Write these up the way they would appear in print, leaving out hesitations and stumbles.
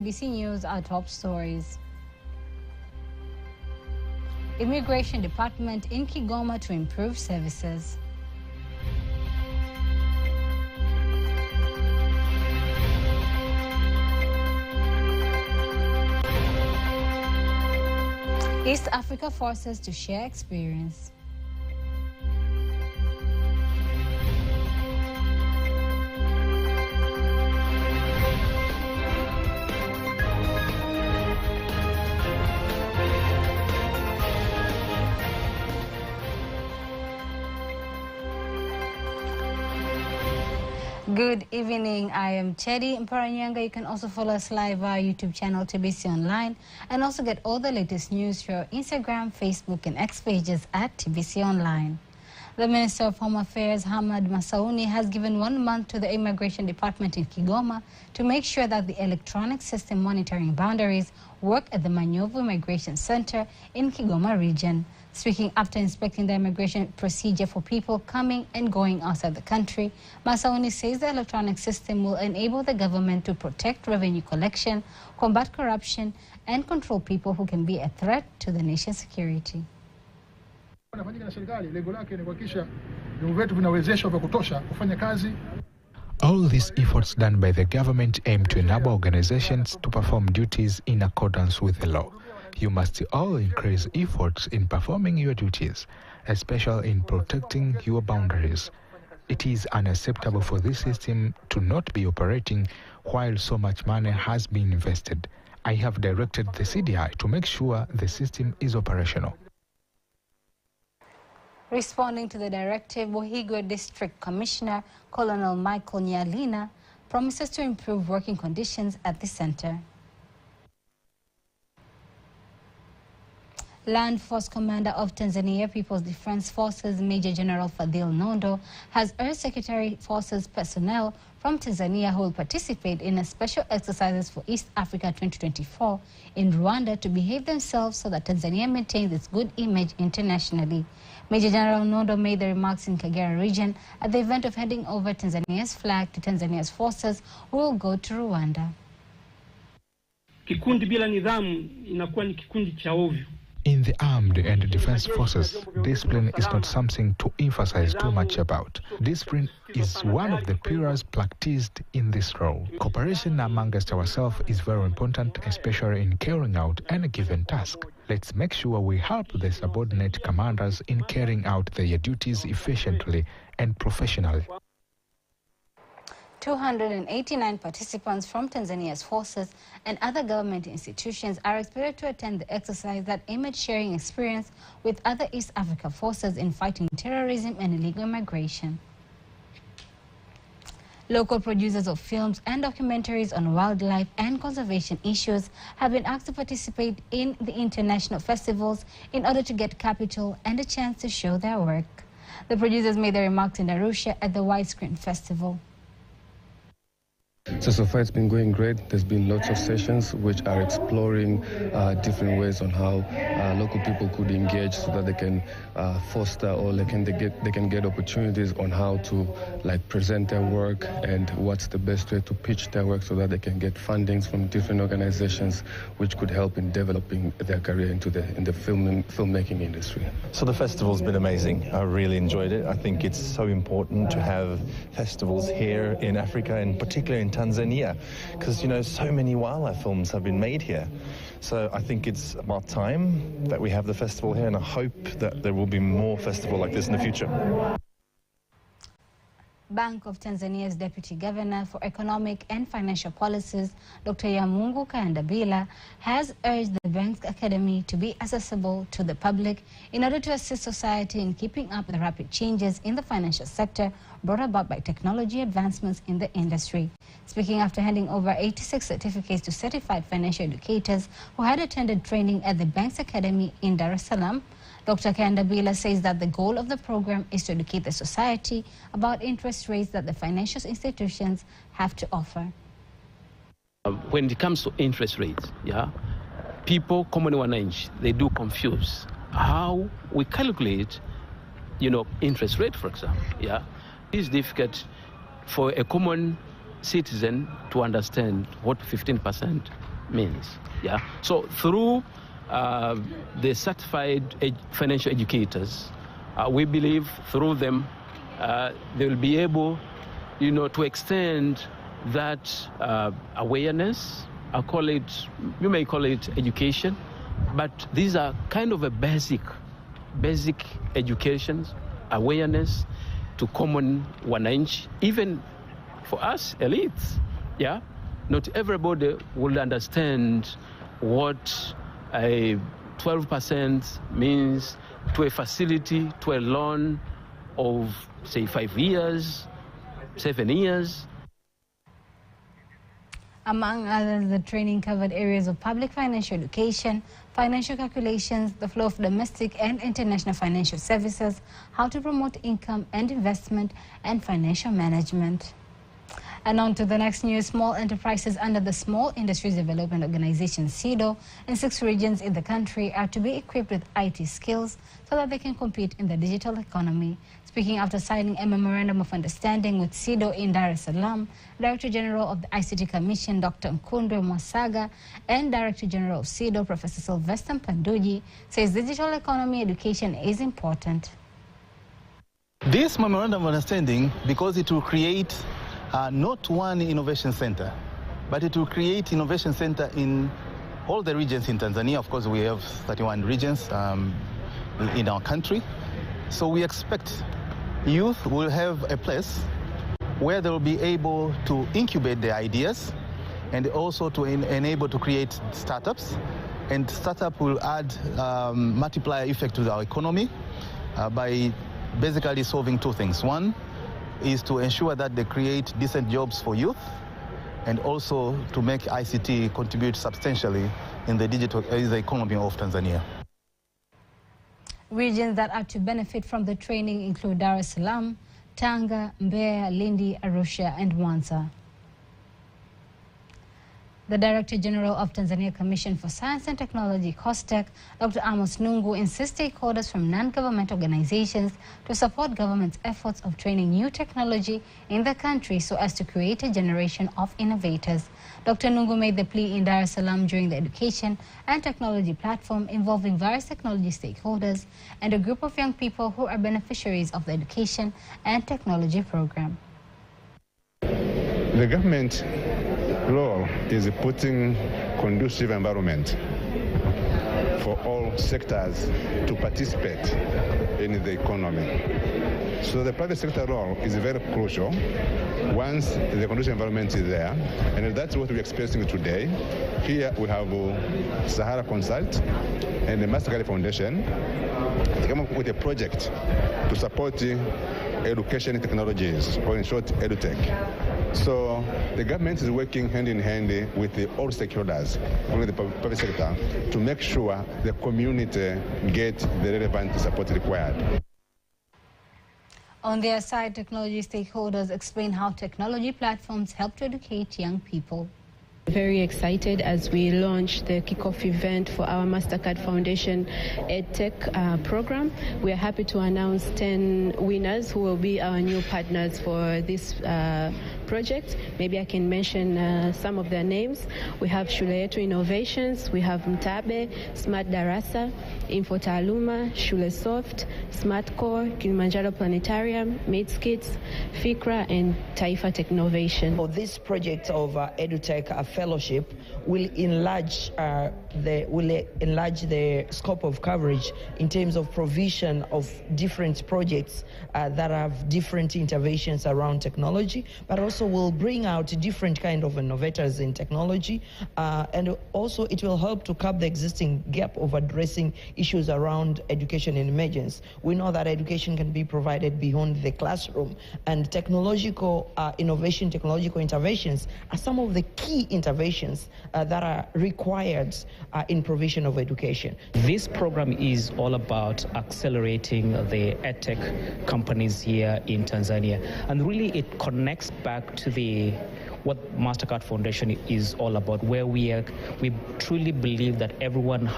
Tbc News, our top stories. Immigration Department in Kigoma to improve services. East Africa forces to share experience. Good evening, I am Chedi Mparanyanga. You can also follow us live via YouTube channel TBC Online and also get all the latest news through our Instagram, Facebook and X pages at TBC Online. The Minister of Home Affairs, Hamad Masauni, has given 1 month to the Immigration Department in Kigoma to make sure that the electronic system monitoring boundaries work at the Manyovu Immigration Center in Kigoma region. Speaking after inspecting the immigration procedure for people coming and going outside the country, Masauni says the electronic system will enable the government to protect revenue collection, combat corruption, and control people who can be a threat to the nation's security. All these efforts done by the government aim to enable organizations to perform duties in accordance with the law. You must all increase efforts in performing your duties, especially in protecting your boundaries. It is unacceptable for this system to not be operating while so much money has been invested. I have directed the CDI to make sure the system is operational. Responding to the directive, Bohigwe District Commissioner Colonel Michael Nyalina promises to improve working conditions at the center. Land Force Commander of Tanzania People's Defense Forces, Major General Fadil Nondo, has urged Secretary Forces personnel from Tanzania who will participate in a special exercises for East Africa 2024 in Rwanda to behave themselves so that Tanzania maintains its good image internationally. Major General Nondo made the remarks in Kagera region at the event of handing over Tanzania's flag to Tanzania's forces who will go to Rwanda. Kikundi bila nidhamu inakuwa ni kikundi cha ovyo. In the armed and defense forces, discipline is not something to emphasize too much about. Discipline is one of the pillars practiced in this role. Cooperation amongst ourselves is very important, especially in carrying out any given task. Let's make sure we help the subordinate commanders in carrying out their duties efficiently and professionally. 289 participants from Tanzania's forces and other government institutions are expected to attend the exercise that aim at sharing experience with other East Africa forces in fighting terrorism and illegal migration. Local producers of films and documentaries on wildlife and conservation issues have been asked to participate in the international festivals in order to get capital and a chance to show their work. The producers made their remarks in Arusha at the Widescreen Festival. So far it's been going great. There's been lots of sessions which are exploring different ways on how local people could engage so that they can foster or they can get opportunities on how to present their work and what's the best way to pitch their work so that they can get fundings from different organizations which could help in developing their career in the filmmaking industry. So the festival's been amazing. I really enjoyed it. I think it's so important to have festivals here in Africa and particularly in Tanzania, because so many wildlife films have been made here. So I think it's about time that we have the festival here, and I hope that there will be more festivals like this in the future. Bank of Tanzania's Deputy Governor for Economic and Financial Policies, Dr. Yamungu Kayandabila, has urged the bank's academy to be accessible to the public in order to assist society in keeping up with the rapid changes in the financial sector brought about by technology advancements in the industry. Speaking after handing over 86 certificates to certified financial educators who had attended training at the bank's academy in Dar es Salaam, Dr. Kayandabila says that the goal of the program is to educate the society about interest rates that the financial institutions have to offer. When it comes to interest rates, people, common wananchi, they do confuse how we calculate, interest rate, for example. It's difficult for a common citizen to understand what 15% means. Yeah. So through the certified financial educators, we believe through them they will be able, to extend that awareness. You may call it education, but these are kind of a basic education, awareness to common wananchi, even for us elites. Yeah, not everybody will understand what a 12% means to a facility, to a loan of, say, 5 years, 7 years. Among others, the training covered areas of public financial education, financial calculations, the flow of domestic and international financial services, how to promote income and investment, and financial management. And on to the next news. Small enterprises under the Small Industries Development Organization, SIDO, in 6 regions in the country are to be equipped with IT skills so that they can compete in the digital economy. Speaking after signing a memorandum of understanding with SIDO in Dar es Salaam, Director General of the ICT Commission, Dr. Nkundwe Mwasaga, and Director General of SIDO, Professor Sylvester Mpanduji, says digital economy education is important. This memorandum of understanding, because it will create not one innovation center, but it will create innovation center in all the regions in Tanzania. Of course, we have 31 regions in our country. So we expect youth will have a place where they will be able to incubate their ideas and also to enable to create startups. And startup will add multiplier effect to our economy by basically solving 2 things. One is to ensure that they create decent jobs for youth, and also to make ICT contribute substantially in the digital economy of Tanzania. Regions that are to benefit from the training include Dar es Salaam, Tanga, Mbeya, Lindi, Arusha, and Mwanza. The Director General of Tanzania Commission for Science and Technology, COSTECH, Dr. Amos Nungu, insists stakeholders from non-government organizations to support government's efforts of training new technology in the country so as to create a generation of innovators. Dr. Nungu made the plea in Dar es Salaam during the education and technology platform involving various technology stakeholders and a group of young people who are beneficiaries of the education and technology program. The government role is putting conducive environment for all sectors to participate in the economy. So the private sector role is very crucial once the conducive environment is there, and that's what we're experiencing today. Here we have Sahara Consult and the Mastercard Foundation to come up with a project to support education technologies, or in short, EduTech. So the government is working hand in hand with all stakeholders, including the private sector, to make sure the community gets the relevant support required. On their side, technology stakeholders explain how technology platforms help to educate young people. Very excited as we launch the kickoff event for our Mastercard Foundation EdTech program. We are happy to announce 10 winners who will be our new partners for this project. Maybe I can mention some of their names. We have Shule Yetu Innovations, we have Mtabe, Smart Darasa, Infotaaluma, Shule Soft, Smart Core, Kilimanjaro Planetarium, Meetskits, Fikra, and Taifa Technovation. For this project of EduTech fellowship will enlarge the scope of coverage in terms of provision of different projects that have different interventions around technology, but also will bring out different kind of innovators in technology, and also it will help to curb the existing gap of addressing issues around education in emergence. We know that education can be provided beyond the classroom, and technological innovation, technological interventions are some of the key interventions that are required in provision of education. This program is all about accelerating the EdTech companies here in Tanzania, and really it connects back to what Mastercard Foundation is all about, where we truly believe that everyone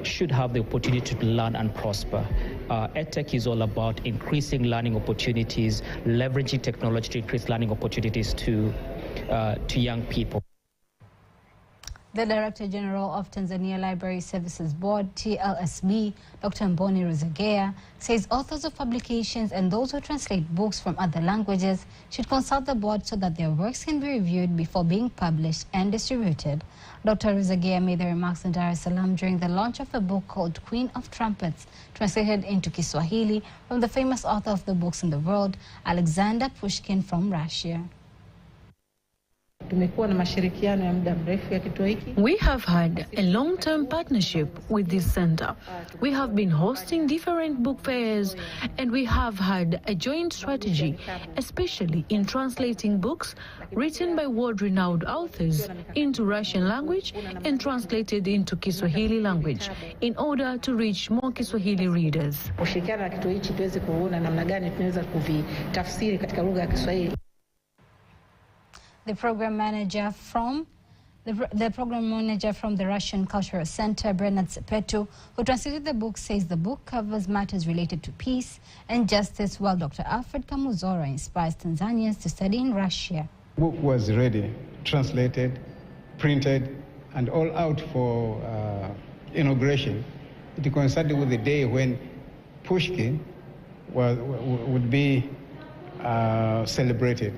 should have the opportunity to learn and prosper. EdTech is all about increasing learning opportunities, leveraging technology to increase learning opportunities to young people. The Director General of Tanzania Library Services Board, TLSB, Dr. Mboni Ruzegea, says authors of publications and those who translate books from other languages should consult the board so that their works can be reviewed before being published and distributed. Dr. Ruzegea made the remarks in Dar es Salaam during the launch of a book called Queen of Trumpets, translated into Kiswahili from the famous author of the books in the world, Alexander Pushkin from Russia. We have had a long-term partnership with this center. We have been hosting different book fairs and we have had a joint strategy, especially in translating books written by world-renowned authors into Russian language and translated into Kiswahili language in order to reach more Kiswahili readers. The program manager from the Russian Cultural Center, Bernard Sepetu, who translated the book, says the book covers matters related to peace and justice, while Dr. Alfred Kamuzora inspires Tanzanians to study in Russia. The book was ready, translated, printed, and all out for inauguration. It coincided with the day when Pushkin would be celebrated.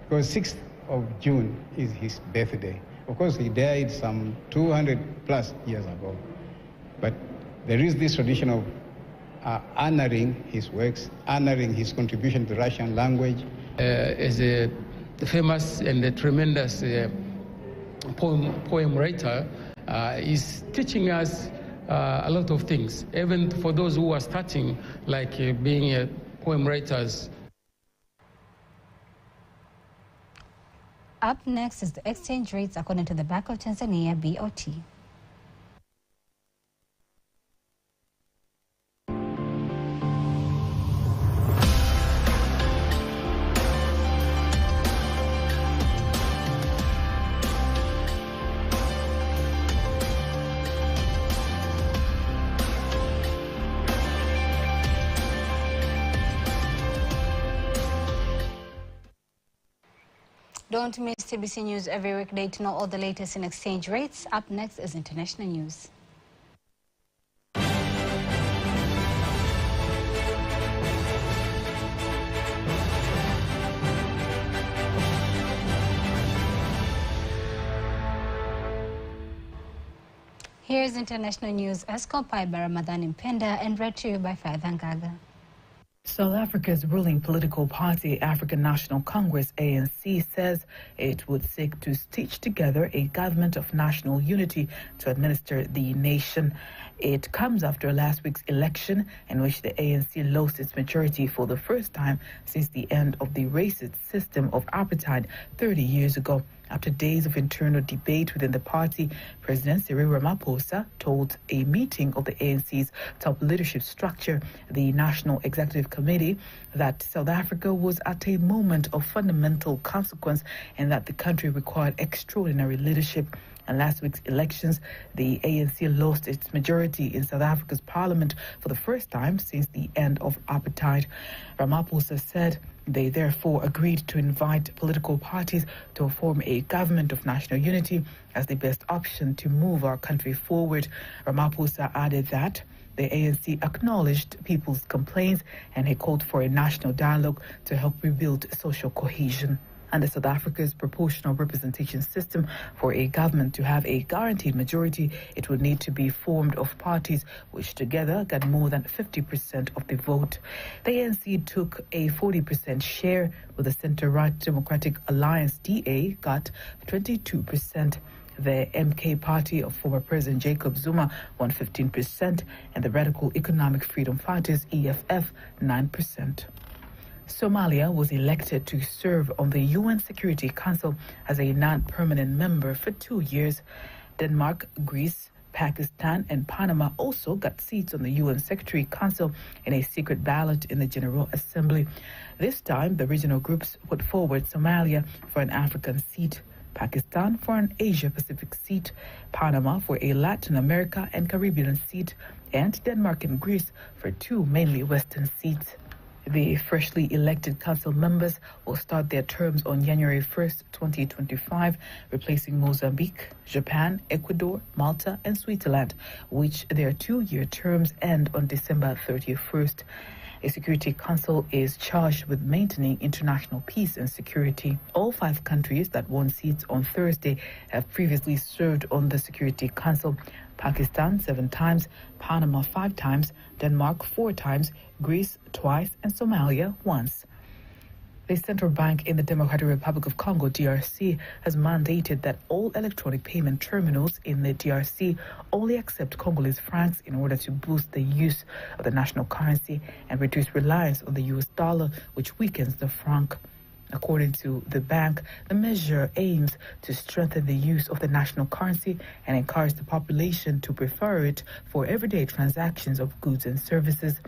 Because 6th of June is his birthday. Of course, he died some 200 plus years ago. But there is this tradition of honoring his works, honoring his contribution to the Russian language. As a famous and a tremendous poem writer, is teaching us a lot of things, even for those who are starting, like being poem writers. Up next is the exchange rates according to the Bank of Tanzania, BOT. Don't miss TBC News every weekday to know all the latest in exchange rates. Up next is international news. Here's international news as compiled by Ramadan Mpenda and read to you by Faitha Ngaga. South Africa's ruling political party, African National Congress, ANC, says it would seek to stitch together a government of national unity to administer the nation. It comes after last week's election in which the ANC lost its majority for the first time since the end of the racist system of apartheid 30 years ago. After days of internal debate within the party, President Cyril Ramaphosa told a meeting of the ANC's top leadership structure, the National Executive Committee, that South Africa was at a moment of fundamental consequence and that the country required extraordinary leadership. In last week's elections, the ANC lost its majority in South Africa's parliament for the first time since the end of apartheid. Ramaphosa said they therefore agreed to invite political parties to form a government of national unity as the best option to move our country forward. Ramaphosa added that the ANC acknowledged people's complaints and he called for a national dialogue to help rebuild social cohesion. Under South Africa's proportional representation system, for a government to have a guaranteed majority, it would need to be formed of parties which together got more than 50% of the vote. The ANC took a 40% share, with the Centre-Right Democratic Alliance, DA, got 22%. The MK party of former President Jacob Zuma won 15%, and the Radical Economic Freedom Fighters, EFF, 9%. Somalia was elected to serve on the UN Security Council as a non-permanent member for 2 years. Denmark, Greece, Pakistan and Panama also got seats on the UN Security Council in a secret ballot in the General Assembly. This time, the regional groups put forward Somalia for an African seat, Pakistan for an Asia-Pacific seat, Panama for a Latin America and Caribbean seat, and Denmark and Greece for 2 mainly Western seats. The freshly elected council members will start their terms on January 1st, 2025, replacing Mozambique, Japan, Ecuador, Malta, and Switzerland, which their 2-year terms end on December 31st. A Security Council is charged with maintaining international peace and security. All 5 countries that won seats on Thursday have previously served on the Security Council. Pakistan 7 times, Panama 5 times, Denmark 4 times, Greece twice, and Somalia once. The central bank in the Democratic Republic of Congo, DRC, has mandated that all electronic payment terminals in the DRC only accept Congolese francs in order to boost the use of the national currency and reduce reliance on the US dollar, which weakens the franc. According to the bank, the measure aims to strengthen the use of the national currency and encourage the population to prefer it for everyday transactions of goods and services.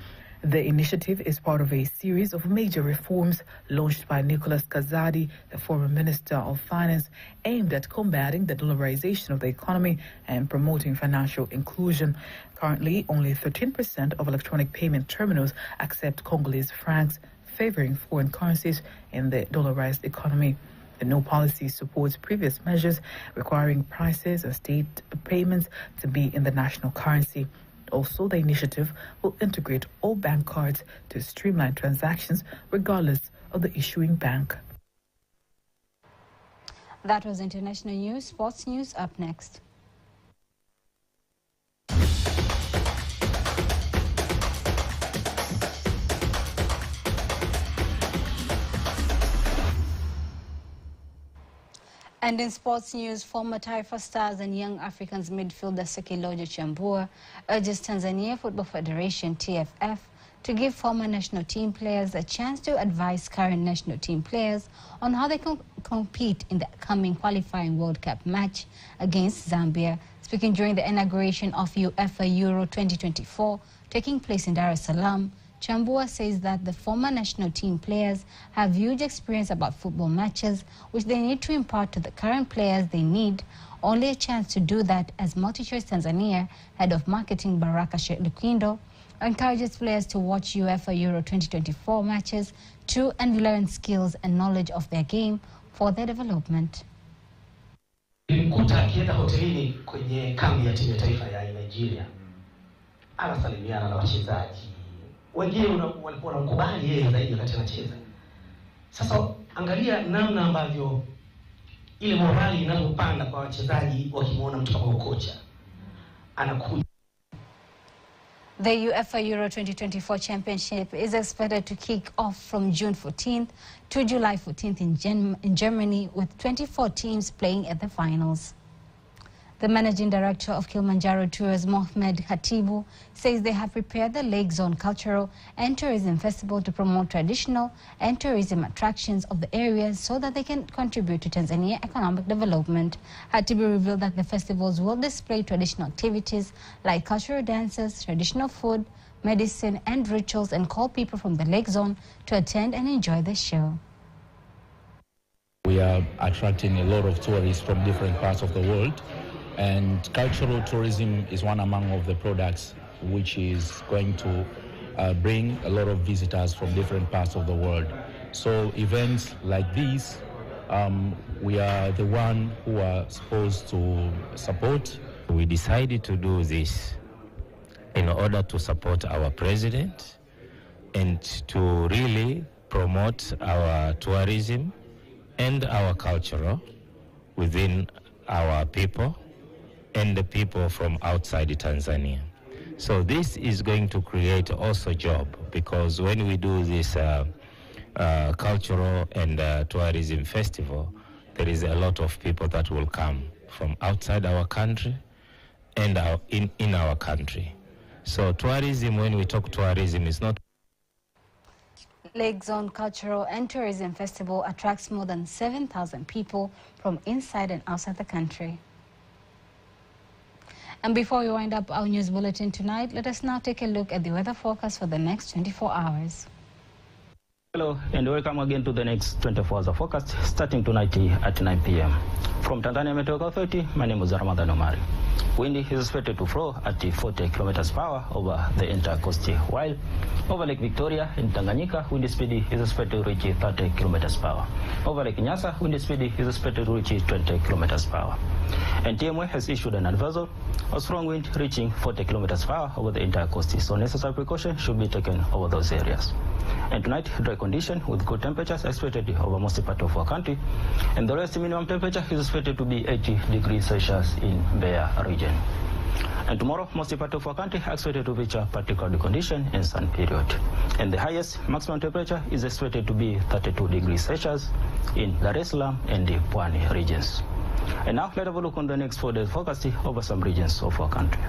The initiative is part of a series of major reforms launched by Nicolas Kazadi, the former Minister of Finance, aimed at combating the dollarization of the economy and promoting financial inclusion. Currently, only 13% of electronic payment terminals accept Congolese francs, favoring foreign currencies in the dollarized economy. The new policy supports previous measures requiring prices and state payments to be in the national currency. Also, the initiative will integrate all bank cards to streamline transactions regardless of the issuing bank. That was international news. Sports news up next. And in sports news, former Taifa Stars and Young Africans midfielder Sekilojo Chambua urges Tanzania Football Federation, TFF, to give former national team players a chance to advise current national team players on how they can compete in the coming qualifying World Cup match against Zambia. Speaking during the inauguration of UEFA Euro 2024 taking place in Dar es Salaam, Chambua says that the former national team players have huge experience about football matches, which they need to impart to the current players. They need only a chance to do that, as MultiChoice Tanzania head of marketing Baraka Lukindo encourages players to watch UEFA Euro 2024 matches to and learn skills and knowledge of their game for their development. Nilimkuta akienda hotelini kwenye kambi ya timu ya taifa ya Nigeria. Anasalimiana na wachezaji. Wengine walikuwa wanamkubali yeye zaidi wakati anacheza. Sasa angalia namna ambavyo ile morali inapopanda kwa wachezaji wakimuona mtu kama kocha anakuja. The UEFA Euro 2024 Championship is expected to kick off from June 14th to July 14th in Germany, with 24 teams playing at the finals. The managing director of Kilimanjaro Tours, Mohamed Khatibu, says they have prepared the Lake Zone Cultural and Tourism Festival to promote traditional and tourism attractions of the area so that they can contribute to Tanzania economic development. Khatibu revealed that the festivals will display traditional activities like cultural dances, traditional food, medicine, and rituals, and call people from the Lake Zone to attend and enjoy the show. We are attracting a lot of tourists from different parts of the world. And cultural tourism is one among of the products which is going to bring a lot of visitors from different parts of the world. So events like these, we are the one who are supposed to support. We decided to do this in order to support our president and to really promote our tourism and our culture within our people and the people from outside Tanzania. So this is going to create also job, because when we do this cultural and tourism festival, there is a lot of people that will come from outside our country and in our country. So tourism, when we talk tourism, is not... Lake Zone Cultural and Tourism Festival attracts more than 7,000 people from inside and outside the country. And before we wind up our news bulletin tonight, let us now take a look at the weather forecast for the next 24 hours. Hello and welcome again to the next 24 hours of forecast starting tonight at 9 p.m. From Tanzania Meteorological Authority, my name is Ramadan Omari. Wind is expected to flow at 40 kilometers per hour over the entire coast, while over Lake Victoria in Tanganyika, wind speed is expected to reach 30 kilometers per hour. Over Lake Nyasa, wind speed is expected to reach 20 kilometers per hour. And TMA has issued an advisory of strong wind reaching 40 kilometers per hour over the entire coast, so necessary precaution should be taken over those areas. And tonight, dry condition with good temperatures expected over most part of our country, and the rest minimum temperature is expected to be 80 degrees Celsius in Mbeya region. And tomorrow, most part of our country are expected to reach a particular condition in sun period. And the highest maximum temperature is expected to be 32 degrees Celsius in Dar es Salaam and the Pwani regions. And now, let's have a look on the next 4 days forecast over some regions of our country.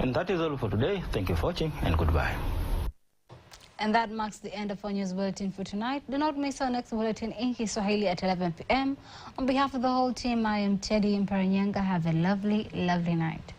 And that is all for today. Thank you for watching and goodbye. And that marks the end of our news bulletin for tonight. Do not miss our next bulletin in Kiswahili at 11 p.m. On behalf of the whole team, I am Teddy Mparanyanga. Have a lovely, lovely night.